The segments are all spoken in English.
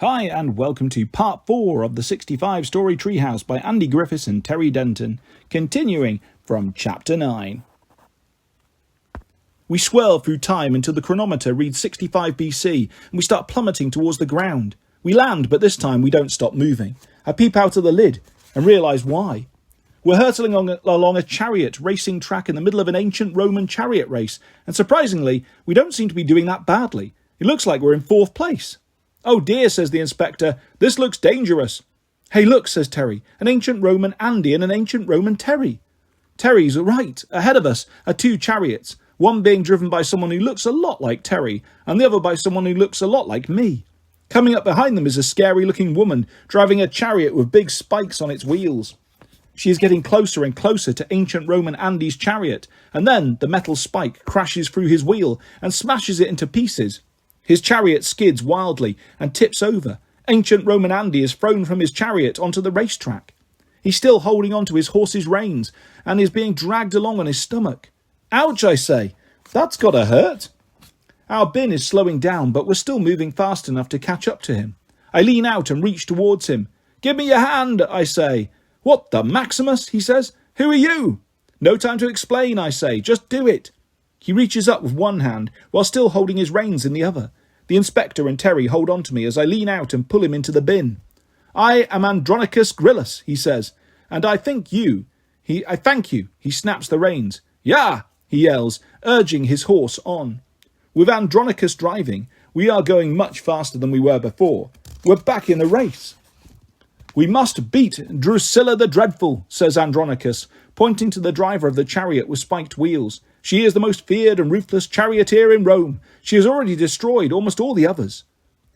Hi and welcome to part 4 of the 65-Story Treehouse by Andy Griffiths and Terry Denton, continuing from chapter 9. We swirl through time until the chronometer reads 65 BC and we start plummeting towards the ground. We land, but this time we don't stop moving. I peep out of the lid and realise why. We're hurtling along a chariot racing track in the middle of an ancient Roman chariot race, and surprisingly, we don't seem to be doing that badly. It looks like we're in 4th place. "Oh dear," says the inspector, "this looks dangerous." "Hey look," says Terry, "an ancient Roman Andy and an ancient Roman Terry." Terry's right. Ahead of us are 2 chariots, one being driven by someone who looks a lot like Terry, and the other by someone who looks a lot like me. Coming up behind them is a scary-looking woman driving a chariot with big spikes on its wheels. She is getting closer and closer to ancient Roman Andy's chariot, and then the metal spike crashes through his wheel and smashes it into pieces. His chariot skids wildly and tips over. Ancient Roman Andy is thrown from his chariot onto the racetrack. He's still holding onto his horse's reins and is being dragged along on his stomach. "Ouch," I say. "That's gotta hurt." Our bin is slowing down, but we're still moving fast enough to catch up to him. I lean out and reach towards him. "Give me your hand," I say. "What the Maximus?" he says. "Who are you?" "No time to explain," I say. "Just do it." He reaches up with one hand while still holding his reins in the other. The inspector and Terry hold on to me as I lean out and pull him into the bin. "I am Andronicus Grillus," he says, "and I thank you." He snaps the reins. "Yah!" he yells, urging his horse on. With Andronicus driving, we are going much faster than we were before. We're back in the race. "We must beat Drusilla the Dreadful," says Andronicus, pointing to the driver of the chariot with spiked wheels. "She is the most feared and ruthless charioteer in Rome. She has already destroyed almost all the others."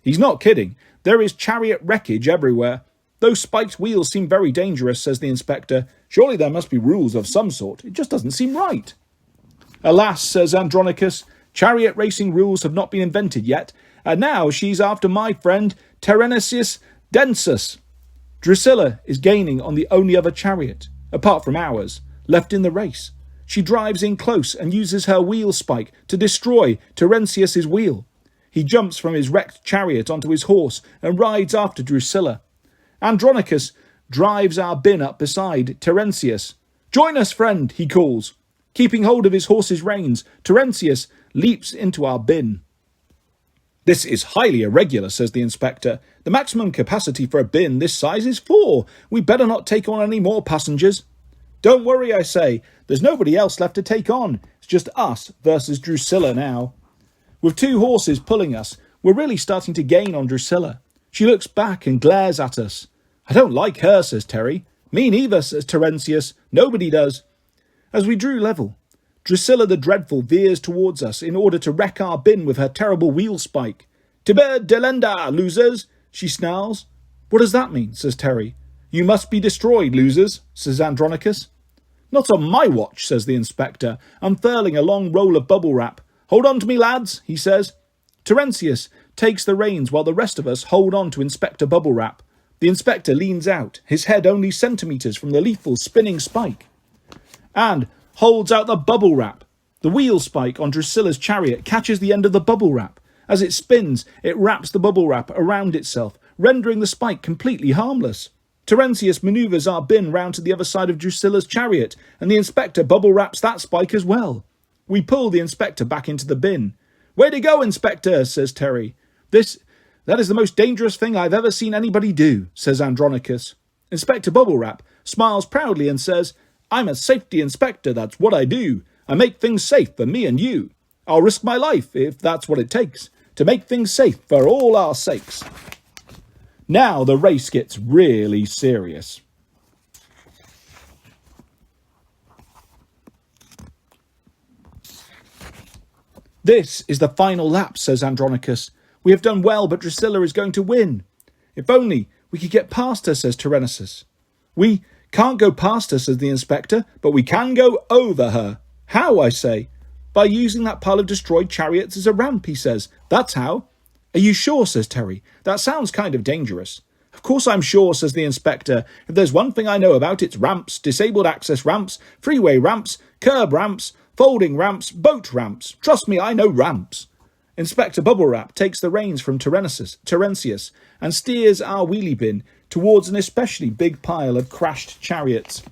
He's not kidding. There is chariot wreckage everywhere. "Those spiked wheels seem very dangerous," says the inspector. "Surely there must be rules of some sort. It just doesn't seem right." "Alas," says Andronicus, "chariot racing rules have not been invented yet, and now she's after my friend Terenicius Densus. Drusilla is gaining on the only other chariot, apart from ours, left in the race. She drives in close and uses her wheel spike to destroy Terenicius's wheel. He jumps from his wrecked chariot onto his horse and rides after Drusilla. Andronicus drives our bin up beside Terenicius. "Join us, friend," he calls. Keeping hold of his horse's reins, Terenicius leaps into our bin. "This is highly irregular," says the inspector. "The maximum capacity for a bin this size is 4. We better not take on any more passengers." "Don't worry," I say. "There's nobody else left to take on. It's just us versus Drusilla now." With 2 horses pulling us, we're really starting to gain on Drusilla. She looks back and glares at us. "I don't like her," says Terry. "Me neither," says Terenicius. "Nobody does." As we drew level, Drusilla the Dreadful veers towards us in order to wreck our bin with her terrible wheel spike. "Tiber delenda, losers," she snarls. "What does that mean?" says Terry. "You must be destroyed, losers," says Andronicus. "Not on my watch," says the inspector, unfurling a long roll of bubble wrap. "Hold on to me, lads," he says. Terenicius takes the reins while the rest of us hold on to Inspector Bubble Wrap. The inspector leans out, his head only centimetres from the lethal spinning spike, and holds out the bubble wrap. The wheel spike on Drusilla's chariot catches the end of the bubble wrap. As it spins, it wraps the bubble wrap around itself, rendering the spike completely harmless. Terenicius manoeuvres our bin round to the other side of Drusilla's chariot, and the inspector bubble wraps that spike as well. We pull the inspector back into the bin. "Way to go, Inspector," says Terry. That is the most dangerous thing I've ever seen anybody do," says Andronicus. Inspector Bubble Wrap smiles proudly and says, "I'm a safety inspector, that's what I do. I make things safe for me and you. I'll risk my life, if that's what it takes, to make things safe for all our sakes." Now the race gets really serious. "This is the final lap," says Andronicus. "We have done well, but Drusilla is going to win." "If only we could get past her," says Terenicius. "We can't go past her," says the inspector, "but we can go over her." "How?" I say. "By using that pile of destroyed chariots as a ramp," he says. "That's how." "Are you sure?" says Terry. "That sounds kind of dangerous." "Of course I'm sure," says the inspector. "If there's one thing I know about, it's ramps, disabled access ramps, freeway ramps, curb ramps, folding ramps, boat ramps. Trust me, I know ramps." Inspector Bubblewrap takes the reins from Terentius and steers our wheelie bin towards an especially big pile of crashed chariots.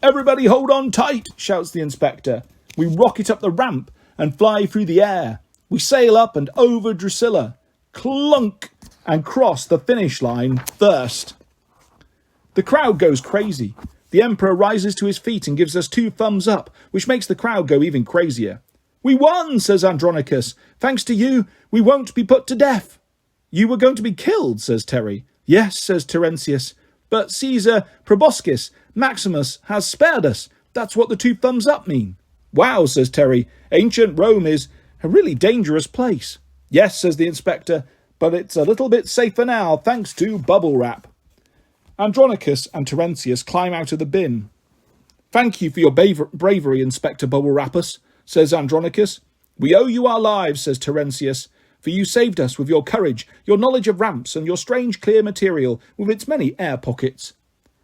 "Everybody hold on tight," shouts the inspector. We rocket up the ramp and fly through the air. We sail up and over Drusilla, clunk, and cross the finish line first. The crowd goes crazy. The Emperor rises to his feet and gives us 2 thumbs up, which makes the crowd go even crazier. "We won," says Andronicus. "Thanks to you, we won't be put to death." "You were going to be killed," says Terry. "Yes," says Terentius, "but Caesar Proboscis Maximus has spared us. That's what the 2 thumbs up mean." "Wow," says Terry. "Ancient Rome is a really dangerous place." "Yes," says the inspector, "but it's a little bit safer now, thanks to Bubble Wrap." Andronicus and Terentius climb out of the bin. "Thank you for your bravery, Inspector Bubble Wrappus," says Andronicus. "We owe you our lives," says Terentius, "for you saved us with your courage, your knowledge of ramps, and your strange clear material with its many air pockets."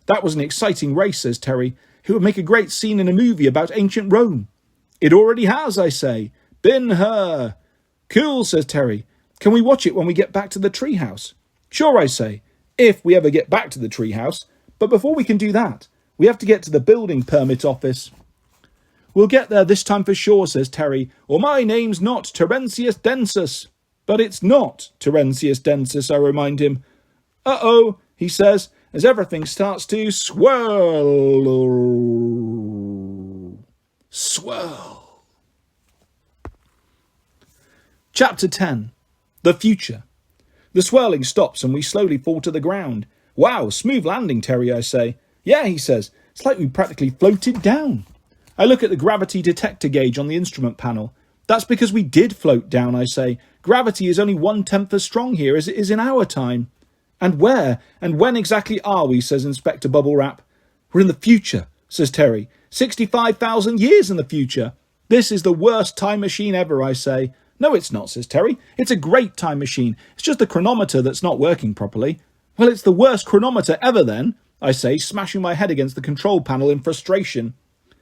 "That was an exciting race," says Terry. "It would make a great scene in a movie about ancient Rome." "It already has," I say. "Bin her." "Cool," says Terry. "Can we watch it when we get back to the treehouse?" "Sure," I say, if we ever get back to the treehouse. But before we can do that, we have to get to the building permit office. "We'll get there this time for sure," says Terry, "or my name's not Terentius Densus." "But it's not Terentius Densus," I remind him. "Uh-oh," he says, as everything starts to swirl. Swirl. Chapter 10. The Future. The swirling stops and we slowly fall to the ground. "Wow, smooth landing, Terry," I say. "Yeah," he says. "It's like we practically floated down." I look at the gravity detector gauge on the instrument panel. "That's because we did float down," I say. "Gravity is only 1/10 as strong here as it is in our time." "And where and when exactly are we?" says Inspector Bubblewrap. "We're in the future," says Terry. 65,000 years in the future. "This is the worst time machine ever," I say. "No, it's not," says Terry. "It's a great time machine. It's just the chronometer that's not working properly." "Well, it's the worst chronometer ever then," I say, smashing my head against the control panel in frustration.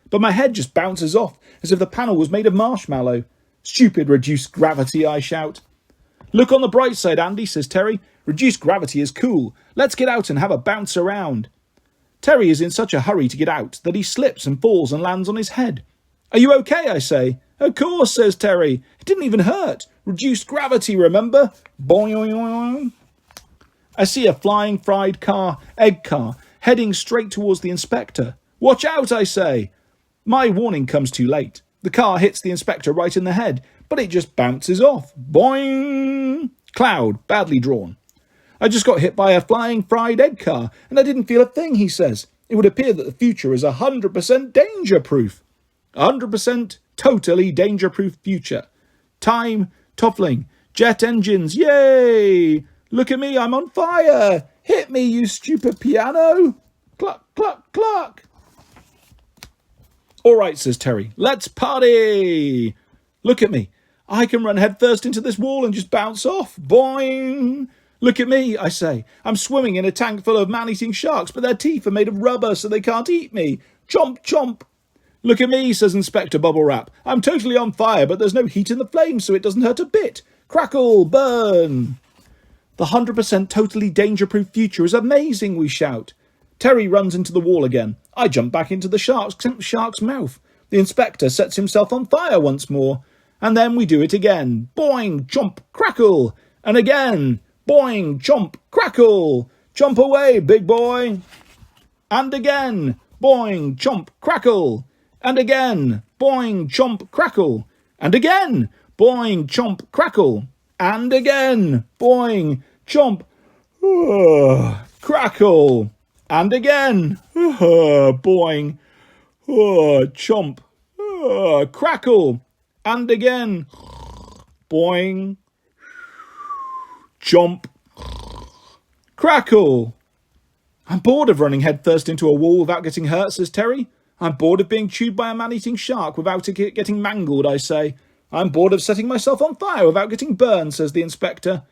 But my head just bounces off, as if the panel was made of marshmallow. "Stupid reduced gravity," I shout. "Look on the bright side, Andy," says Terry. "Reduced gravity is cool. Let's get out and have a bounce around." Terry is in such a hurry to get out that he slips and falls and lands on his head. "Are you okay?" I say. "Of course," says Terry. "It didn't even hurt. Reduced gravity, remember?" Boing. I see a flying fried egg car, heading straight towards the inspector. "Watch out," I say. My warning comes too late. The car hits the inspector right in the head, but it just bounces off. Boing! Cloud, badly drawn. "I just got hit by a flying fried egg car, and I didn't feel a thing," he says. "It would appear that the future is 100% danger-proof." 100% totally danger-proof future. Time, toppling, jet engines, yay! "Look at me, I'm on fire! Hit me, you stupid piano!" Cluck, cluck, cluck. "All right," says Terry, "let's party!" "Look at me. I can run headfirst into this wall and just bounce off. Boing! "Look at me," I say. "I'm swimming in a tank full of man-eating sharks, but their teeth are made of rubber so they can't eat me. Chomp, chomp." "Look at me," says Inspector Bubblewrap. "I'm totally on fire, but there's no heat in the flames, so it doesn't hurt a bit. Crackle, burn." The 100% totally danger-proof future is amazing, we shout. Terry runs into the wall again. I jump back into the shark's mouth. The inspector sets himself on fire once more. And then we do it again. Boing, chomp, crackle. And again. Boing, chomp, crackle. Jump away, big boy. And again. Boing, chomp, crackle. And again. Boing, chomp, crackle. And again. Boing, chomp, crackle. And again. Boing, chomp, crackle. And again. Boing, chomp, crackle. And again. Boing, chomp, crackle. I'm bored of running headfirst into a wall without getting hurt, says Terry. I'm bored of being chewed by a man-eating shark without it getting mangled, I say. I'm bored of setting myself on fire without getting burned, says the inspector.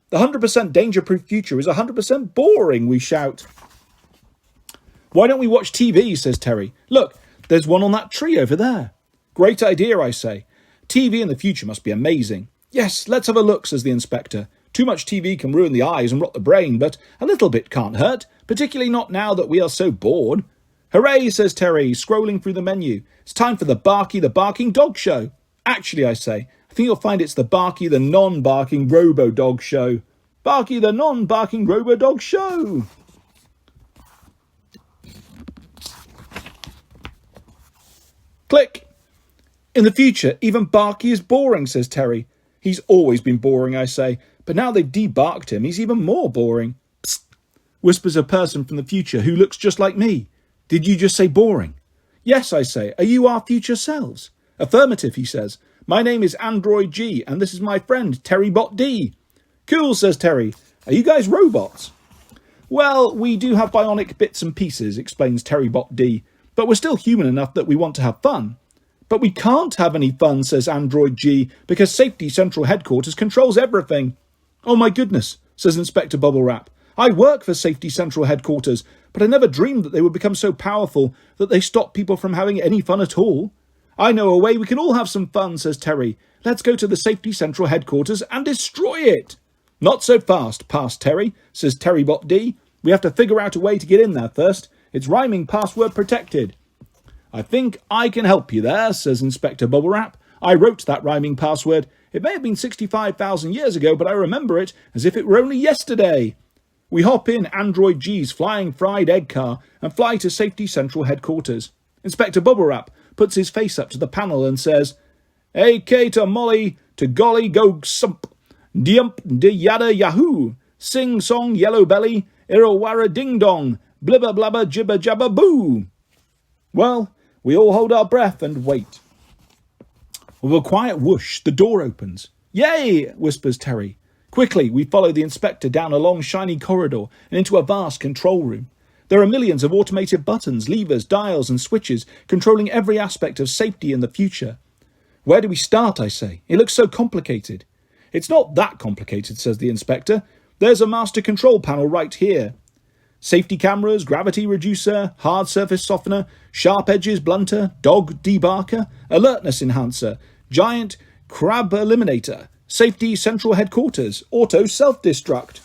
The 100% danger-proof future is 100% boring, we shout. Why don't we watch TV, says Terry. Look, there's one on that tree over there. Great idea, I say. TV in the future must be amazing. Yes, let's have a look, says the inspector. Too much TV can ruin the eyes and rot the brain, but a little bit can't hurt, particularly not now that we are so bored. Hooray, says Terry, scrolling through the menu. It's time for the Barky the Barking Dog Show. Actually, I say, I think you'll find it's the Barky the Non-Barking Robo-Dog Show. Barky the Non-Barking Robo-Dog Show. Click. In the future, even Barky is boring, says Terry. He's always been boring, I say, but now they've debarked him, he's even more boring. Psst, whispers a person from the future who looks just like me. Did you just say boring? Yes, I say. Are you our future selves? Affirmative, he says. My name is Android G, and this is my friend, Terry Bot D. Cool, says Terry. Are you guys robots? Well, we do have bionic bits and pieces, explains Terry Bot D, but we're still human enough that we want to have fun. But we can't have any fun, says Android G, because Safety Central Headquarters controls everything. Oh my goodness, says Inspector Bubble Wrap. I work for Safety Central Headquarters, but I never dreamed that they would become so powerful that they stop people from having any fun at all. I know a way we can all have some fun, says Terry. Let's go to the Safety Central Headquarters and destroy it. Not so fast, past Terry, says Terry Bot D. We have to figure out a way to get in there first. It's rhyming password protected. I think I can help you there, says Inspector Bubble Wrap. I wrote that rhyming password. It may have been 65,000 years ago, but I remember it as if it were only yesterday. We hop in Android G's flying fried egg car and fly to Safety Central Headquarters. Inspector Bubble Wrap puts his face up to the panel and says, AK to Molly, to golly go sump, diump de yada yahoo, sing song yellow belly, irawara ding dong, blibber blabber jibber jabber boo. Well, we all hold our breath and wait. With a quiet whoosh, the door opens. Yay, whispers Terry. Quickly, we follow the inspector down a long shiny corridor and into a vast control room. There are millions of automated buttons, levers, dials and switches controlling every aspect of safety in the future. Where do we start, I say? It looks so complicated. It's not that complicated, says the inspector. There's a master control panel right here. Safety cameras, gravity reducer, hard surface softener, sharp edges blunter, dog debarker, alertness enhancer, giant crab eliminator, Safety Central Headquarters, auto self-destruct.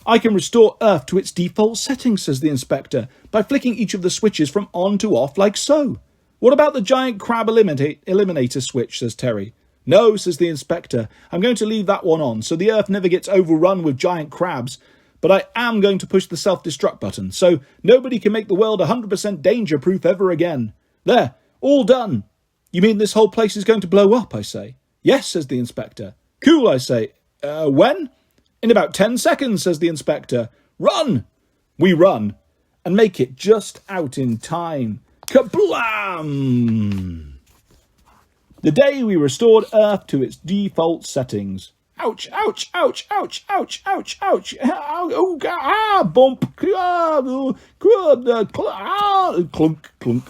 I can restore Earth to its default settings, says the inspector, by flicking each of the switches from on to off like so. What about the giant crab eliminator switch, says Terry. No, says the inspector, I'm going to leave that one on so the Earth never gets overrun with giant crabs, but I am going to push the self-destruct button so nobody can make the world 100% danger-proof ever again. There, all done. You mean this whole place is going to blow up, I say. Yes, says the inspector. Cool, I say. When? In about 10 seconds, says the inspector. Run! We run, and make it just out in time. Kablam! The day we restored Earth to its default settings. Ouch, ouch, ouch, ouch, ouch, ouch, ouch. Oh, ah, bump. Clunk, clunk.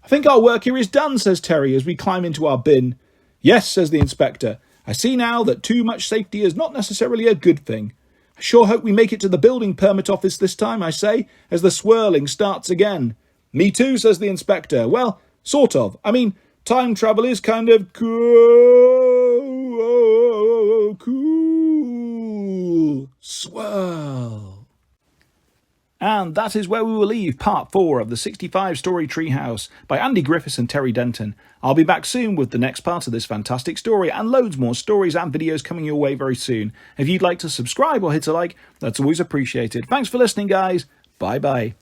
I think our work here is done, says Terry as we climb into our bin. Yes, says the inspector. I see now that too much safety is not necessarily a good thing. I sure hope we make it to the building permit office this time, I say, as the swirling starts again. Me too, says the inspector. Well, sort of. I mean, time travel is kind of cool. Swirl. And that is where we will leave part 4 of the 65-Story Treehouse by Andy Griffiths and Terry Denton. I'll be back soon with the next part of this fantastic story and loads more stories and videos coming your way very soon. If you'd like to subscribe or hit a like, that's always appreciated. Thanks for listening, guys. Bye-bye.